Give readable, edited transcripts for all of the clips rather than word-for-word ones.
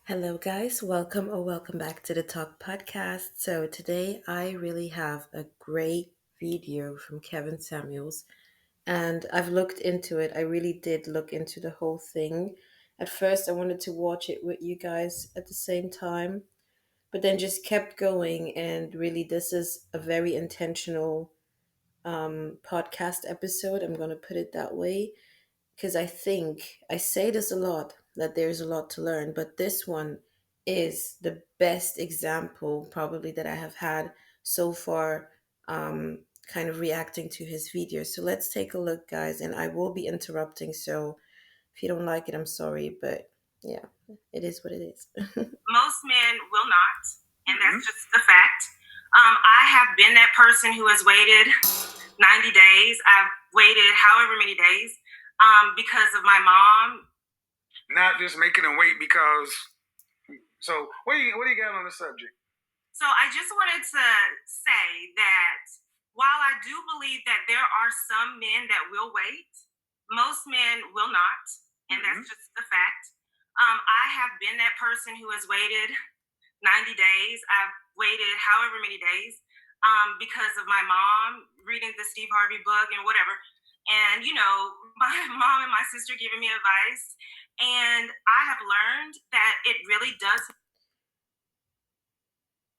Hello, guys. Welcome back to the Talk Podcast. So, today I really have a great video from Kevin Samuels, and I've looked into it. I really did look into the whole thing. At first, I wanted to watch it with you guys at the same time, but then just kept going. And really, this is a very intentional podcast episode. I'm going to put it that way because I think I say this a lot that there's a lot to learn, but this one is the best example probably that I have had so far, kind of reacting to his videos. So let's take a look, guys, and I will be interrupting. So if you don't like it, I'm sorry, but yeah, it is what it is. Most men will not, and that's just the fact. I have been that person who has waited 90 days. I've waited however many days because of my mom. Not just making them wait because. So what do you got on the subject? So I just wanted to say that while I do believe that there are some men that will wait, most men will not, and that's just the fact. I have been that person who has waited 90 days. I've waited however many days because of my mom reading the Steve Harvey book and whatever. And, my mom and my sister giving me advice. And I have learned that it really does.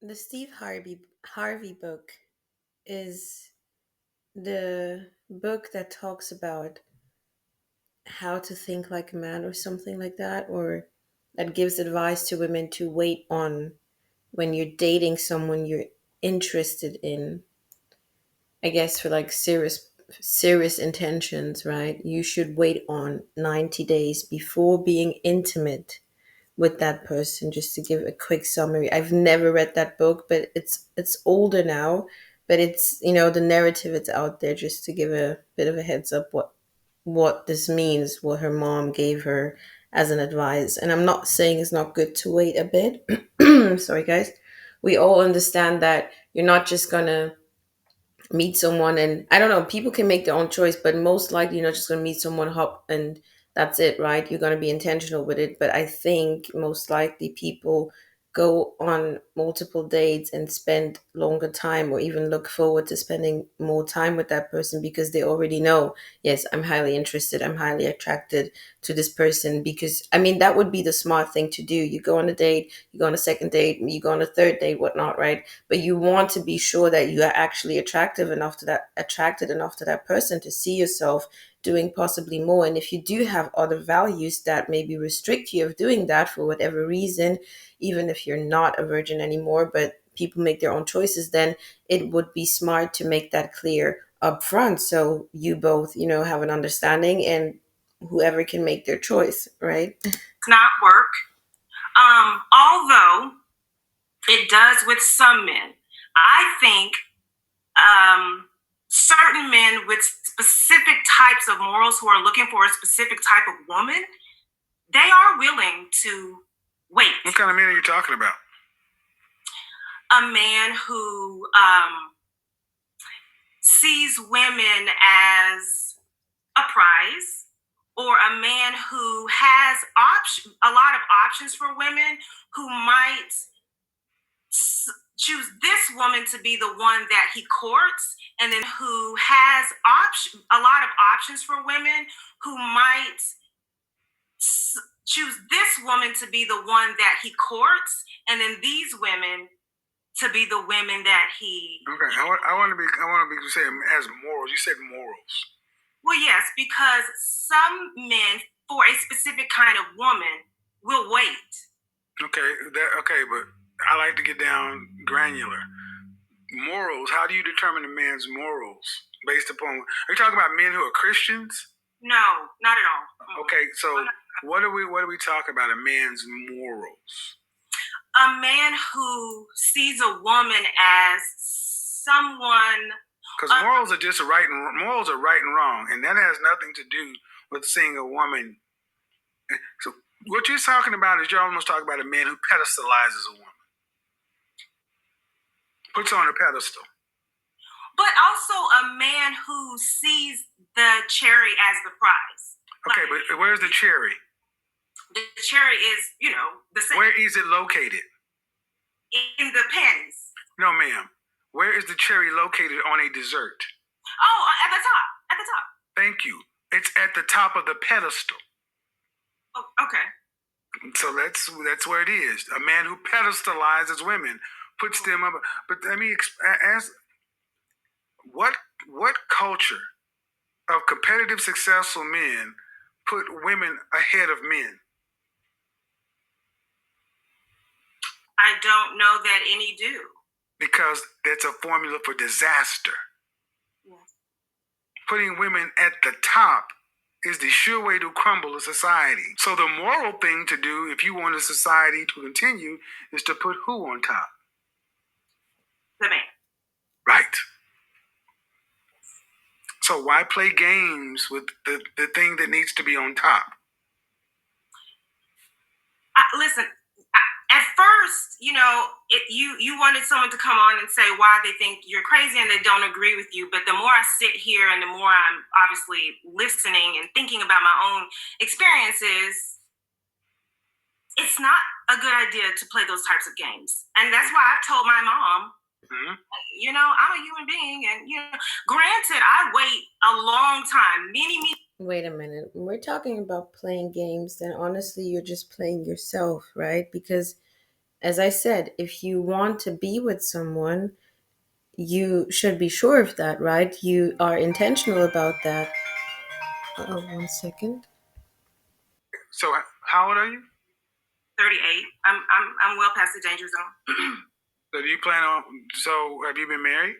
The Steve Harvey book is the book that talks about how to think like a man or something like that, or that gives advice to women to wait on when you're dating someone you're interested in. I guess for like serious intentions, right? You should wait on 90 days before being intimate with that person. Just to give a quick summary, I've never read that book, but it's older now, but it's, the narrative it's out there, just to give a bit of a heads up what this means, what her mom gave her as an advice. And I'm not saying it's not good to wait a bit. Sorry, guys. We all understand that you're not just gonna meet someone, and I don't know, people can make their own choice, but most likely you're not just going to meet someone, hop, and that's it, right? You're going to be intentional with it. But I think most likely people go on multiple dates and spend longer time, or even look forward to spending more time with that person, because they already know, yes, I'm highly interested, I'm highly attracted to this person. Because I mean, that would be the smart thing to do. You go on a date, you go on a second date, you go on a third date, whatnot, right? But you want to be sure that you are actually attracted enough to that person to see yourself doing possibly more. And if you do have other values that maybe restrict you of doing that for whatever reason, even if you're not a virgin anymore, but people make their own choices, then it would be smart to make that clear up front, so you both, have an understanding, and whoever can make their choice, right? It's not work. Although it does with some men. I think certain men with specific types of morals who are looking for a specific type of woman, they are willing to wait. What kind of men are you talking about? A man who sees women as a prize, or a man who has a lot of options for women, who might choose this woman to be the one that he courts, and then who has a lot of options for women, who might choose this woman to be the one that he courts, and then these women to be the women that he. Okay, I want to be saying as morals. You said morals. Well, yes, because some men for a specific kind of woman will wait. Okay, but I like to get down granular. Morals. How do you determine a man's morals based upon? Are you talking about men who are Christians? No, not at all. Okay, so what do we talk about a man's morals? A man who sees a woman as someone. Because morals are just right and wrong, and that has nothing to do with seeing a woman. So what you're talking about is you're almost talking about a man who pedestalizes a woman, puts her on a pedestal. But also a man who sees the cherry as the prize. Okay, but where's the cherry? the cherry is, the same. Where is it located? In the panties. No, ma'am. Where is the cherry located on a dessert? Oh, at the top. At the top. Thank you. It's at the top of the pedestal. Oh, okay. So that's where it is. A man who pedestalizes women, puts them up. But let me ask, what culture of competitive, successful men put women ahead of men? I don't know that any do. Because that's a formula for disaster. Yes. Putting women at the top is the sure way to crumble a society. So the moral thing to do if you want a society to continue is to put who on top? The man. Right. So why play games with the thing that needs to be on top? Listen, at first, you wanted someone to come on and say why they think you're crazy and they don't agree with you. But the more I sit here and the more I'm obviously listening and thinking about my own experiences, it's not a good idea to play those types of games. And that's why I told my mom, I'm a human being. And, granted, I wait a long time, many. Wait a minute. When we're talking about playing games, then honestly, you're just playing yourself, right? Because, as I said, if you want to be with someone, you should be sure of that, right? You are intentional about that. Oh, 1 second. So how old are you? 38. I'm well past the danger zone. So do you plan on? So have you been married?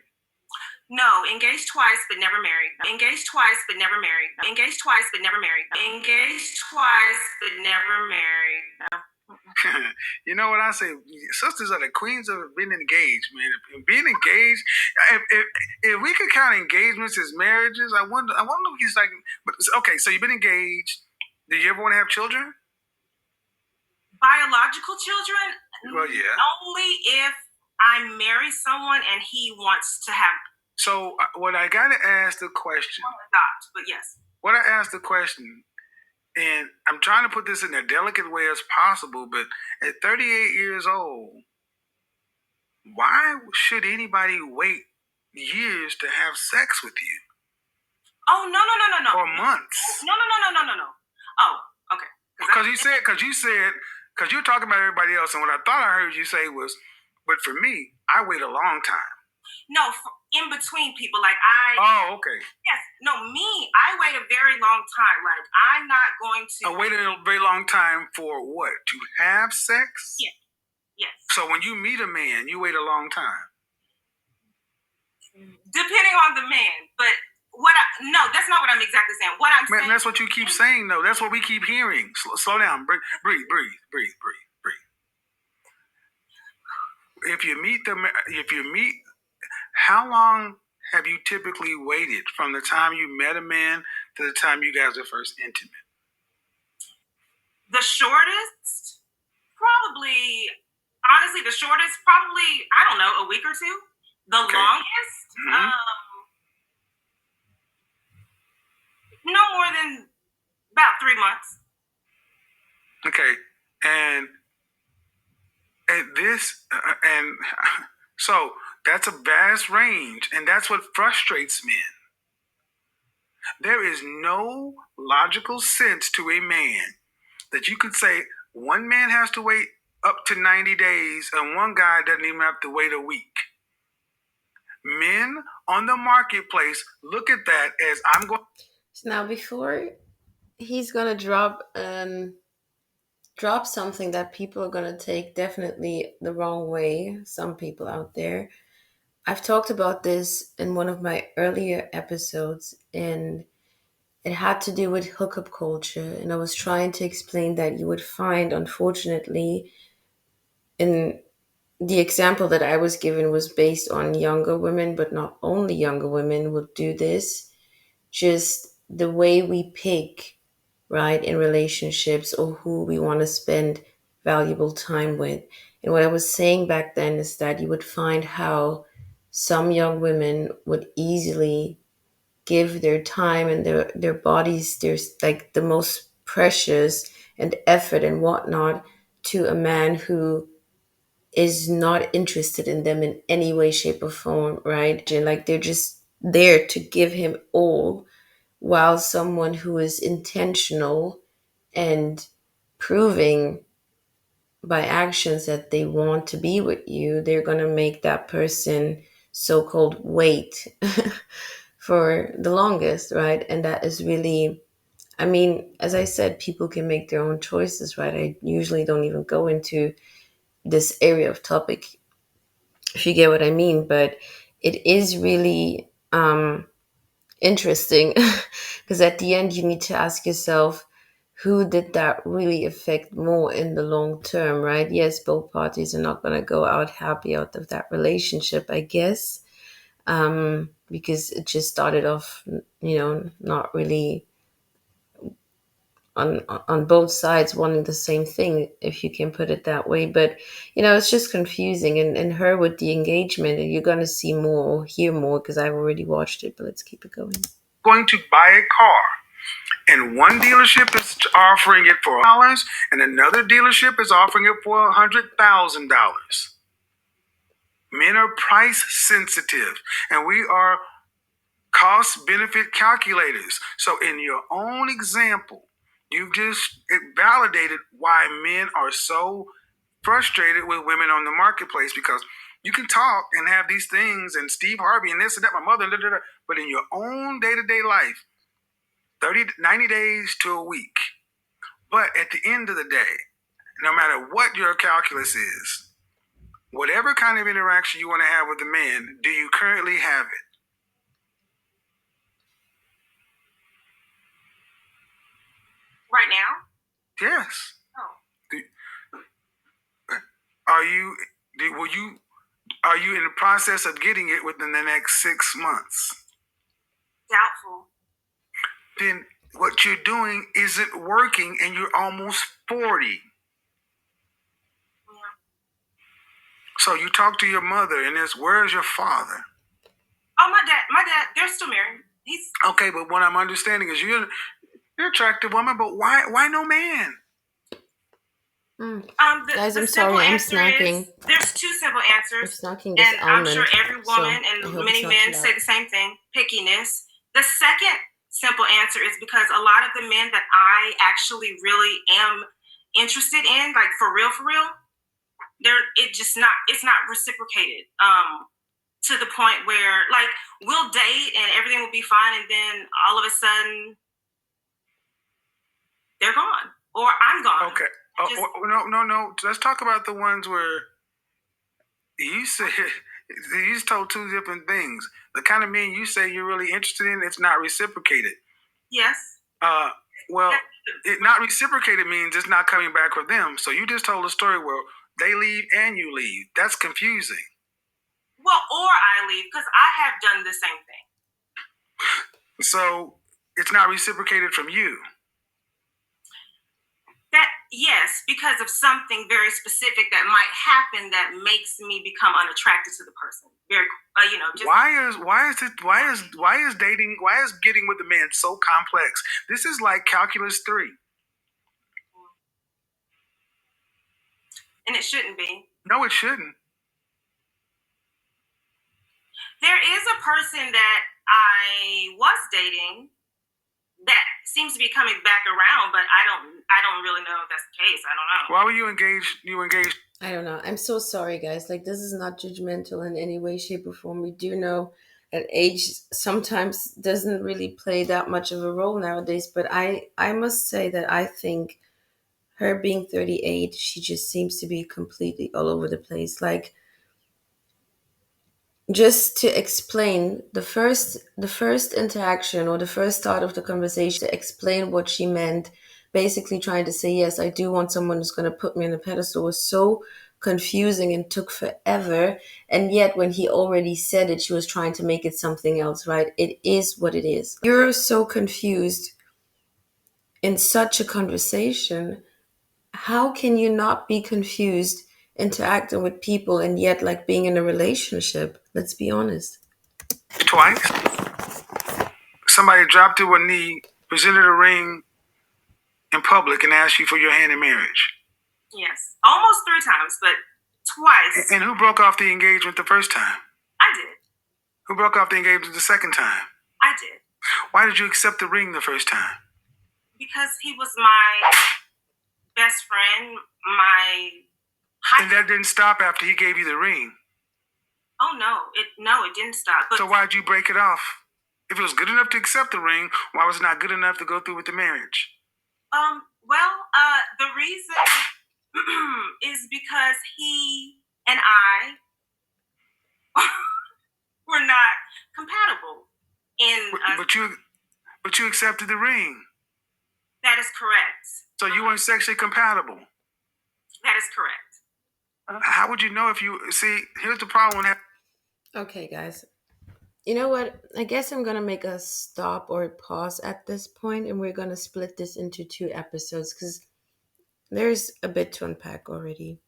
No, engaged twice but never married. Engaged twice but never married. Engaged twice but never married. Engaged twice but never married. You know what I say? Sisters are the queens of being engaged, man. If being engaged, if we could count engagements as marriages, I wonder if he's like. But okay, so you've been engaged. Do you ever want to have children? Biological children? Well, yeah. Only if I marry someone and he wants to have. So what I gotta ask the question. Adopt, but yes. What I asked the question. And I'm trying to put this in a delicate way as possible, but at 38 years old, why should anybody wait years to have sex with you? Oh, no. Or months? No. Oh, okay. Because you're talking about everybody else, and what I thought I heard you say was, but for me, I wait a long time. No, in between people, like I. Oh, okay. Yes, no, me, I wait a very long time. Like I'm not going to. I waited a very long time for what? To have sex? Yeah. Yes. So when you meet a man, you wait a long time. Depending on the man, but no, that's not what I'm exactly saying. What I'm saying. That's what you keep saying, though. That's what we keep hearing. Slow down. Breathe. If you meet, how long have you typically waited from the time you met a man to the time you guys are first intimate? The shortest, probably, honestly, I don't know, a week or two. The longest, no more than about 3 months. Okay, and so that's a vast range, and that's what frustrates men. There is no logical sense to a man that you could say one man has to wait up to 90 days and one guy doesn't even have to wait a week. Men on the marketplace look at that as I'm going. Now, before he's gonna drop something that people are gonna take definitely the wrong way, some people out there. I've talked about this in one of my earlier episodes, and it had to do with hookup culture. And I was trying to explain that you would find, unfortunately, in the example that I was given was based on younger women, but not only younger women would do this, just the way we pick, right, in relationships or who we want to spend valuable time with. And what I was saying back then is that you would find how some young women would easily give their time and their bodies, their like the most precious and effort and whatnot to a man who is not interested in them in any way, shape, or form, right? And like they're just there to give him all, while someone who is intentional and proving by actions that they want to be with you, they're going to make that person so called wait for the longest, right? And that is really, I mean, as I said, people can make their own choices, right? I usually don't even go into this area of topic, if you get what I mean, but it is really interesting because at the end, you need to ask yourself, who did that really affect more in the long term, right? Yes, both parties are not going to go out happy out of that relationship, I guess, because it just started off, not really on both sides wanting the same thing, if you can put it that way. But it's just confusing. And her with the engagement, and you're going to see more or hear more because I've already watched it. But let's keep it going. Going to buy a car, and one dealership is offering it for $100, and another dealership is offering it for $100,000. Men are price sensitive, and we are cost benefit calculators. So in your own example, you've just validated why men are so frustrated with women on the marketplace, because you can talk and have these things and Steve Harvey and this and that, my mother, but in your own day-to-day life, 90 days to a week. But at the end of the day, no matter what your calculus is, whatever kind of interaction you want to have with a man, do you currently have it? Right now? Yes. Oh. Are you? Are you in the process of getting it within the next 6 months? Doubtful. Then what you're doing isn't working, and you're almost 40. Yeah. So you talk to your mother, and where's your father? Oh, my dad, they're still married. He's okay, but what I'm understanding is you're an attractive woman, but why no man? Guys, I'm sorry, I'm snacking. There's two simple answers. I'm snacking this and almond. I'm sure every woman and many men say the same thing: pickiness. The second simple answer is because a lot of the men that I actually really am interested in, like for real, it's not reciprocated. To the point where like we'll date and everything will be fine, and then all of a sudden they're gone or I'm gone. Okay. No. Let's talk about the ones where you said you just told two different things. The kind of men you say you're really interested in, it's not reciprocated. Yes. Well, it not reciprocated means it's not coming back with them. So you just told a story where they leave and you leave. That's confusing. Well, or I leave because I have done the same thing. So it's not reciprocated from you. Yes, because of something very specific that might happen that makes me become unattracted to the person. Very, why is getting with a man so complex? This is like calculus 3. And it shouldn't be. No, it shouldn't. There is a person that I was dating that seems to be coming back around, but I don't really know if that's the case. I don't know. Why were you engaged? I don't know. I'm so sorry, guys. Like, this is not judgmental in any way, shape, or form. We do know that age sometimes doesn't really play that much of a role nowadays, but I must say that I think her being 38, she just seems to be completely all over the place. Like, just to explain the first interaction or the first start of the conversation, to explain what she meant, basically trying to say, yes, I do want someone who's going to put me on a pedestal, was so confusing and took forever. And yet when he already said it, she was trying to make it something else, right? It is what it is. You're so confused in such a conversation. How can you not be confused interacting with people and yet like being in a relationship? Let's be honest. Twice. Somebody dropped to a knee, presented a ring, in public and asked you for your hand in marriage? Yes. Almost 3 times, but twice. And who broke off the engagement the first time? I did. Who broke off the engagement the second time? I did. Why did you accept the ring the first time? Because he was my best friend, my And that didn't stop after he gave you the ring. Oh no, it didn't stop. But so why'd you break it off? If it was good enough to accept the ring, why was it not good enough to go through with the marriage? The reason is because he and I were not compatible in but you accepted the ring. That is correct. So you weren't sexually compatible. That is correct. How would you know if you see? Here's the problem. Okay, guys. You know what? I guess I'm gonna make a stop or a pause at this point, and we're gonna split this into 2 episodes because there's a bit to unpack already.